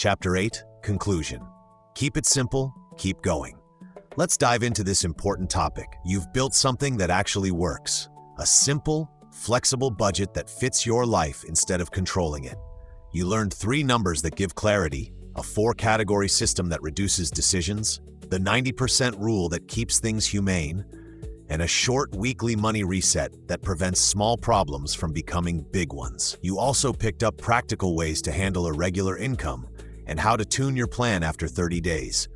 Chapter 8, Conclusion. Keep it simple, keep going. Let's dive into this important topic. You've built something that actually works. A simple, flexible budget that fits your life instead of controlling it. You learned 3 numbers that give clarity, a 4-category system that reduces decisions, the 90% rule that keeps things humane, and a short weekly money reset that prevents small problems from becoming big ones. You also picked up practical ways to handle irregular income and how to tune your plan after 30 days.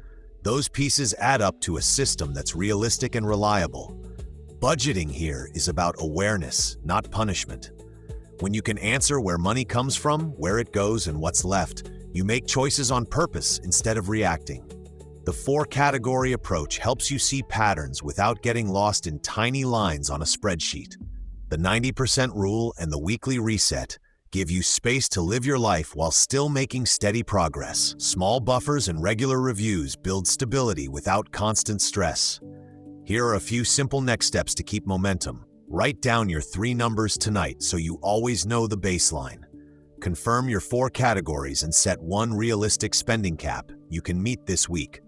Those pieces add up to a system that's realistic and reliable. Budgeting here is about awareness, not punishment. When you can answer where money comes from, where it goes, and what's left, you make choices on purpose instead of reacting. The 4-category approach helps you see patterns without getting lost in tiny lines on a spreadsheet. The 90% rule and the weekly reset give you space to live your life while still making steady progress. Small buffers and regular reviews build stability without constant stress. Here are a few simple next steps to keep momentum. Write down your 3 numbers tonight so you always know the baseline. Confirm your 4 categories and set 1 realistic spending cap you can meet this week.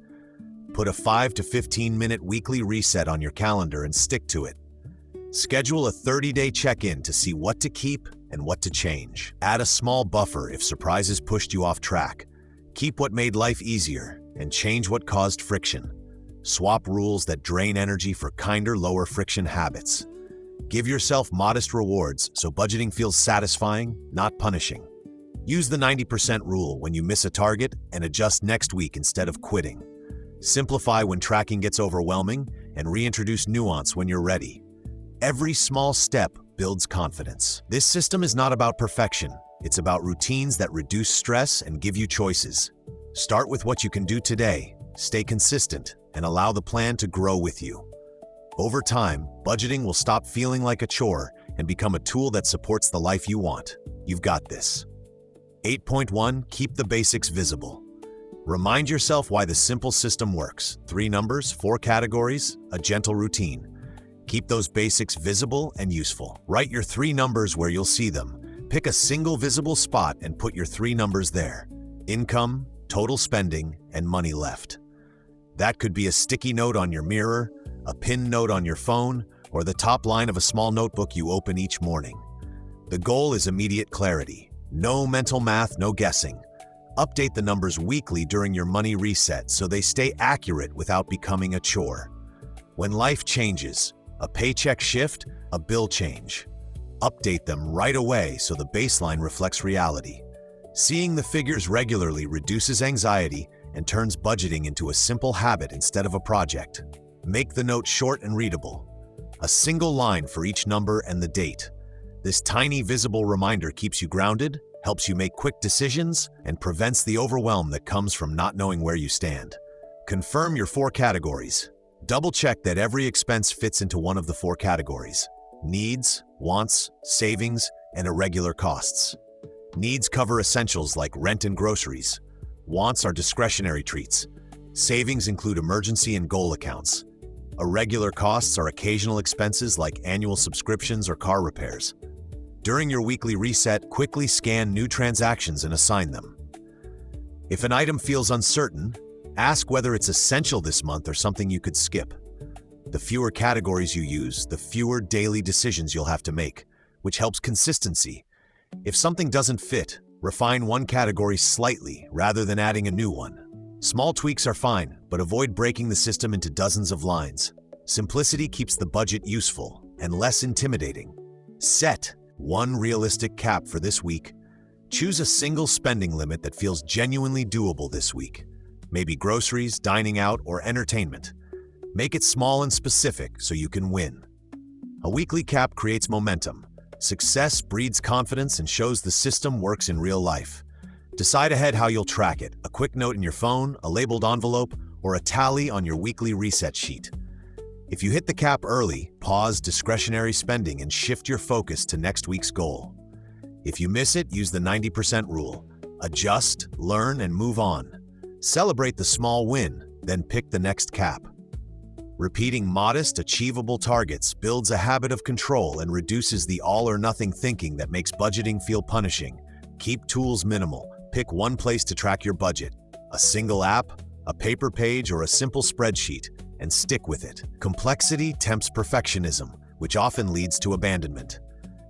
Put a 5 to 15-minute weekly reset on your calendar and stick to it. Schedule a 30-day check-in to see what to keep and what to change. Add a small buffer if surprises pushed you off track. Keep what made life easier and change what caused friction. Swap rules that drain energy for kinder, lower-friction habits. Give yourself modest rewards so budgeting feels satisfying, not punishing. Use the 90% rule when you miss a target and adjust next week instead of quitting. Simplify when tracking gets overwhelming and reintroduce nuance when you're ready. Every small step builds confidence. This system is not about perfection. It's about routines that reduce stress and give you choices. Start with what you can do today, stay consistent, and allow the plan to grow with you. Over time, budgeting will stop feeling like a chore and become a tool that supports the life you want. You've got this. 8.1. Keep the basics visible. Remind yourself why the simple system works. 3 numbers, 4 categories, a gentle routine. Keep those basics visible and useful. Write your 3 numbers where you'll see them. Pick a single visible spot and put your 3 numbers there. Income, total spending, and money left. That could be a sticky note on your mirror, a pinned note on your phone, or the top line of a small notebook you open each morning. The goal is immediate clarity. No mental math, no guessing. Update the numbers weekly during your money reset so they stay accurate without becoming a chore. When life changes, a paycheck shift, a bill change, update them right away so the baseline reflects reality. Seeing the figures regularly reduces anxiety and turns budgeting into a simple habit instead of a project. Make the note short and readable. A single line for each number and the date. This tiny visible reminder keeps you grounded, helps you make quick decisions, and prevents the overwhelm that comes from not knowing where you stand. Confirm your 4 categories. Double-check that every expense fits into one of the 4 categories: needs, wants, savings, and irregular costs. Needs cover essentials like rent and groceries. Wants are discretionary treats. Savings include emergency and goal accounts. Irregular costs are occasional expenses like annual subscriptions or car repairs. During your weekly reset, quickly scan new transactions and assign them. If an item feels uncertain, ask whether it's essential this month or something you could skip. The fewer categories you use, the fewer daily decisions you'll have to make, which helps consistency. If something doesn't fit, refine one category slightly rather than adding a new one. Small tweaks are fine, but avoid breaking the system into dozens of lines. Simplicity keeps the budget useful and less intimidating. Set 1 realistic cap for this week. Choose a single spending limit that feels genuinely doable this week. Maybe groceries, dining out, or entertainment. Make it small and specific so you can win. A weekly cap creates momentum. Success breeds confidence and shows the system works in real life. Decide ahead how you'll track it: a quick note in your phone, a labeled envelope, or a tally on your weekly reset sheet. If you hit the cap early, pause discretionary spending and shift your focus to next week's goal. If you miss it, use the 90% rule. Adjust, learn, and move on. Celebrate the small win, then pick the next cap. Repeating modest, achievable targets builds a habit of control and reduces the all-or-nothing thinking that makes budgeting feel punishing. Keep tools minimal, Pick one place to track your budget, a single app, a paper page, or a simple spreadsheet, and stick with it. Complexity tempts perfectionism, which often leads to abandonment.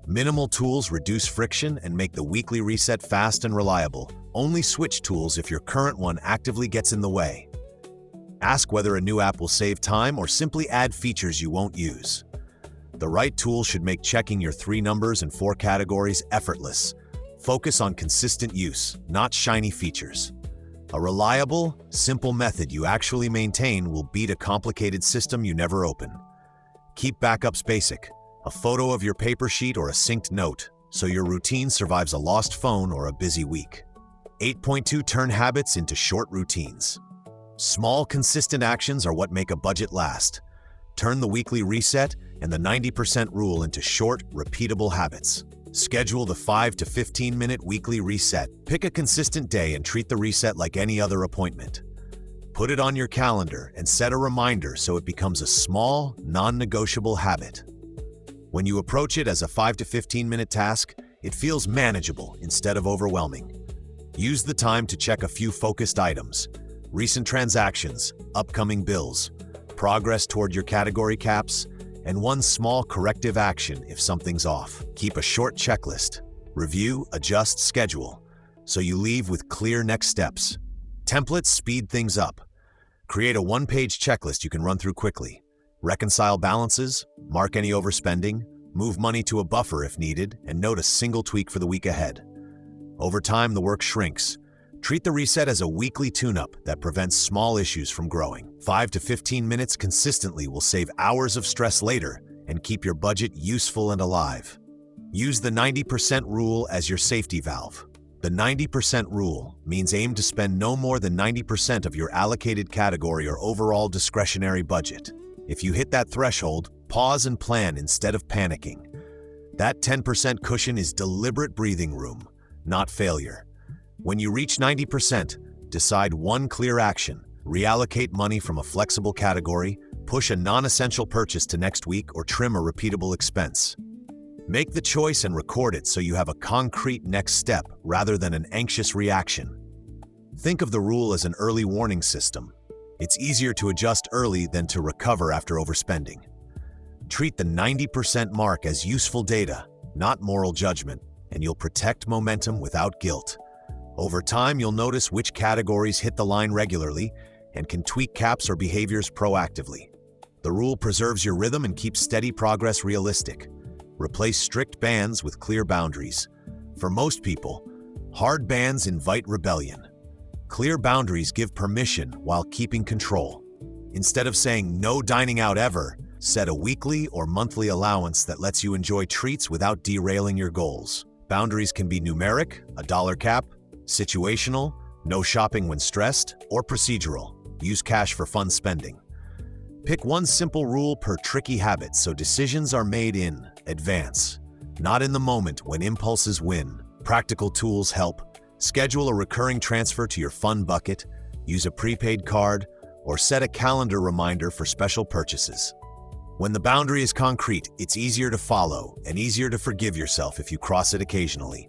Minimal tools reduce friction and make the weekly reset fast and reliable. Only switch tools if your current one actively gets in the way. Ask whether a new app will save time or simply add features you won't use. The right tool should make checking your 3 numbers and 4 categories effortless. Focus on consistent use, not shiny features. A reliable, simple method you actually maintain will beat a complicated system you never open. Keep backups basic, a photo of your paper sheet or a synced note, so your routine survives a lost phone or a busy week. 8.2 Turn habits into short routines. Small, consistent actions are what make a budget last. Turn the weekly reset and the 90% rule into short, repeatable habits. Schedule the 5 to 15-minute weekly reset. Pick a consistent day and treat the reset like any other appointment. Put it on your calendar and set a reminder so it becomes a small, non-negotiable habit. When you approach it as a 5 to 15-minute task, it feels manageable instead of overwhelming. Use the time to check a few focused items: recent transactions, upcoming bills, progress toward your category caps, and one small corrective action if something's off. Keep a short checklist. Review, adjust, schedule, so you leave with clear next steps. Templates speed things up. Create a one-page checklist you can run through quickly. Reconcile balances, mark any overspending, move money to a buffer if needed, and note a single tweak for the week ahead. Over time, the work shrinks. Treat the reset as a weekly tune-up that prevents small issues from growing. 5 to 15 minutes consistently will save hours of stress later and keep your budget useful and alive. Use the 90% rule as your safety valve. The 90% rule means aim to spend no more than 90% of your allocated category or overall discretionary budget. If you hit that threshold, pause and plan instead of panicking. That 10% cushion is deliberate breathing room, not failure. When you reach 90%, decide one clear action. Reallocate money from a flexible category, push a non-essential purchase to next week, or trim a repeatable expense. Make the choice and record it so you have a concrete next step rather than an anxious reaction. Think of the rule as an early warning system. It's easier to adjust early than to recover after overspending. Treat the 90% mark as useful data, not moral judgment, and you'll protect momentum without guilt. Over time, you'll notice which categories hit the line regularly and can tweak caps or behaviors proactively. The rule preserves your rhythm and keeps steady progress realistic. Replace strict bans with clear boundaries. For most people, hard bans invite rebellion. Clear boundaries give permission while keeping control. Instead of saying no dining out ever, set a weekly or monthly allowance that lets you enjoy treats without derailing your goals. Boundaries can be numeric, a dollar cap, situational, no shopping when stressed, or procedural, use cash for fun spending. Pick one simple rule per tricky habit so decisions are made in advance, not in the moment when impulses win. Practical tools help. Schedule a recurring transfer to your fun bucket, use a prepaid card, or set a calendar reminder for special purchases. When the boundary is concrete, it's easier to follow and easier to forgive yourself if you cross it occasionally.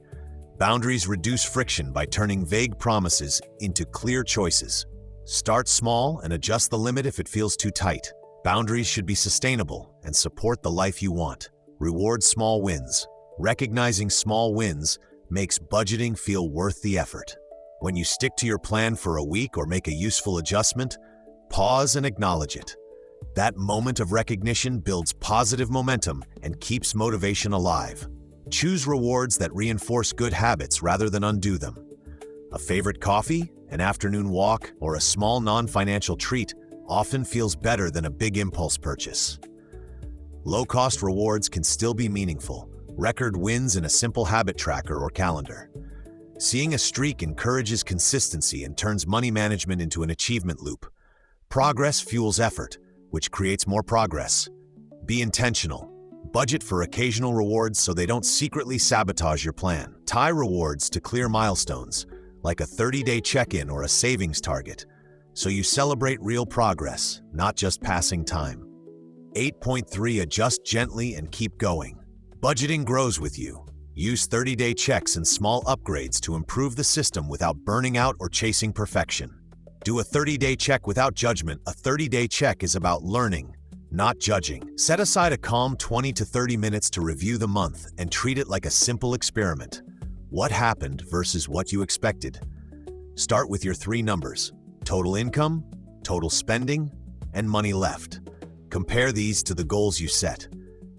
Boundaries reduce friction by turning vague promises into clear choices. Start small and adjust the limit if it feels too tight. Boundaries should be sustainable and support the life you want. Reward small wins. Recognizing small wins makes budgeting feel worth the effort. When you stick to your plan for a week or make a useful adjustment, pause and acknowledge it. That moment of recognition builds positive momentum and keeps motivation alive. Choose rewards that reinforce good habits rather than undo them. A favorite coffee, an afternoon walk, or a small non-financial treat often feels better than a big impulse purchase. Low-cost rewards can still be meaningful. Record wins in a simple habit tracker or calendar. Seeing a streak encourages consistency and turns money management into an achievement loop. Progress fuels effort, which creates more progress. Be intentional. Budget for occasional rewards so they don't secretly sabotage your plan. Tie rewards to clear milestones, like a 30-day check-in or a savings target, so you celebrate real progress, not just passing time. 8.3 Adjust gently and keep going. Budgeting grows with you. Use 30-day checks and small upgrades to improve the system without burning out or chasing perfection. Do a 30-day check without judgment. A 30-day check is about learning, not judging. Set aside a calm 20 to 30 minutes to review the month and treat it like a simple experiment. What happened versus what you expected? Start with your 3 numbers: total income, total spending, and money left. Compare these to the goals you set.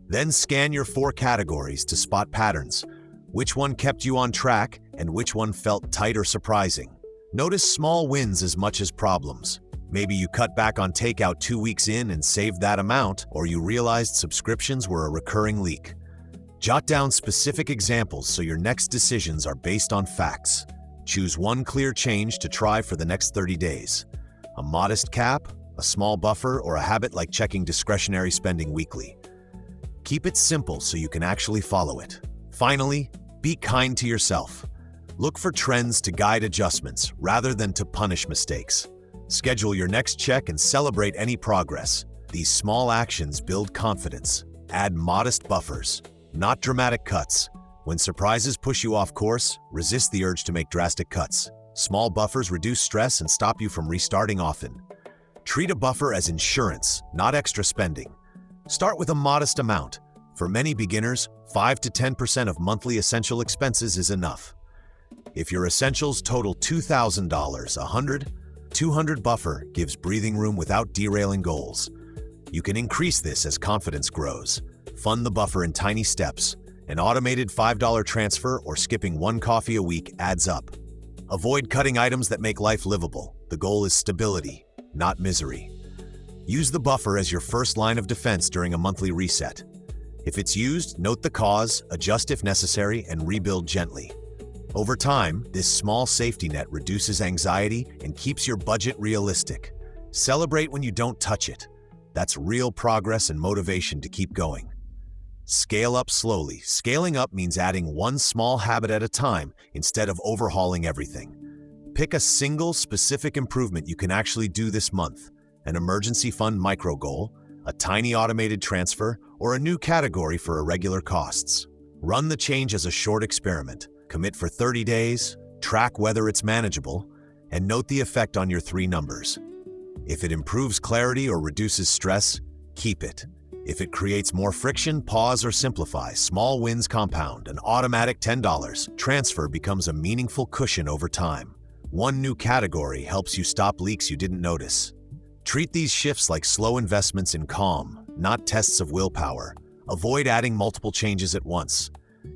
Then scan your 4 categories to spot patterns. Which one kept you on track and which one felt tight or surprising? Notice small wins as much as problems. Maybe you cut back on takeout 2 weeks in and saved that amount, or you realized subscriptions were a recurring leak. Jot down specific examples so your next decisions are based on facts. Choose one clear change to try for the next 30 days. A modest cap, a small buffer, or a habit like checking discretionary spending weekly. Keep it simple so you can actually follow it. Finally, be kind to yourself. Look for trends to guide adjustments rather than to punish mistakes. Schedule your next check and celebrate any progress. These small actions build confidence. Add modest buffers, not dramatic cuts. When surprises push you off course, resist the urge to make drastic cuts. Small buffers reduce stress and stop you from restarting often. Treat a buffer as insurance, not extra spending. Start with a modest amount. For many beginners, 5 to 10% of monthly essential expenses is enough. If your essentials total $2,000, $100, $200 buffer gives breathing room without derailing goals. You can increase this as confidence grows. Fund the buffer in tiny steps. An automated $5 transfer or skipping 1 coffee a week adds up. Avoid cutting items that make life livable. The goal is stability, not misery. Use the buffer as your first line of defense during a monthly reset. If it's used, note the cause, adjust if necessary, and rebuild gently. Over time, this small safety net reduces anxiety and keeps your budget realistic. Celebrate when you don't touch it. That's real progress and motivation to keep going. Scale up slowly. Scaling up means adding one small habit at a time instead of overhauling everything. Pick a single specific improvement you can actually do this month: an emergency fund micro goal, a tiny automated transfer, or a new category for irregular costs. Run the change as a short experiment. Commit for 30 days, track whether it's manageable, and note the effect on your 3 numbers. If it improves clarity or reduces stress, keep it. If it creates more friction, pause or simplify. Small wins compound. An automatic $10 transfer becomes a meaningful cushion over time. One new category helps you stop leaks you didn't notice. Treat these shifts like slow investments in calm, not tests of willpower. Avoid adding multiple changes at once.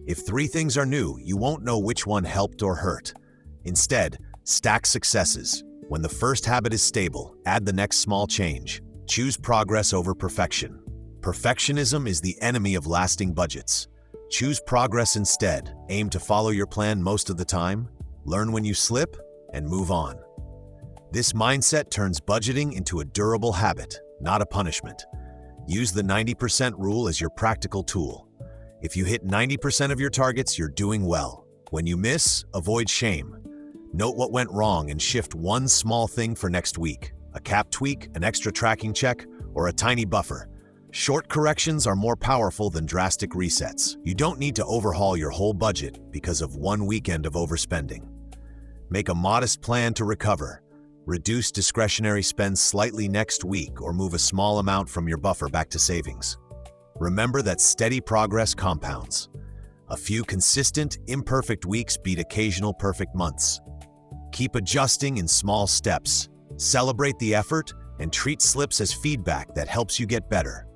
If 3 things are new, you won't know which one helped or hurt. Instead, stack successes. When the first habit is stable, add the next small change. Choose progress over perfection. Perfectionism is the enemy of lasting budgets. Choose progress instead. Aim to follow your plan most of the time. Learn when you slip, and move on. This mindset turns budgeting into a durable habit, not a punishment. Use the 90% rule as your practical tool. If you hit 90% of your targets, you're doing well. When you miss, avoid shame. Note what went wrong and shift one small thing for next week: a cap tweak, an extra tracking check, or a tiny buffer. Short corrections are more powerful than drastic resets. You don't need to overhaul your whole budget because of one weekend of overspending. Make a modest plan to recover. Reduce discretionary spend slightly next week or move a small amount from your buffer back to savings. Remember that steady progress compounds. A few consistent, imperfect weeks beat occasional perfect months. Keep adjusting in small steps. Celebrate the effort and treat slips as feedback that helps you get better.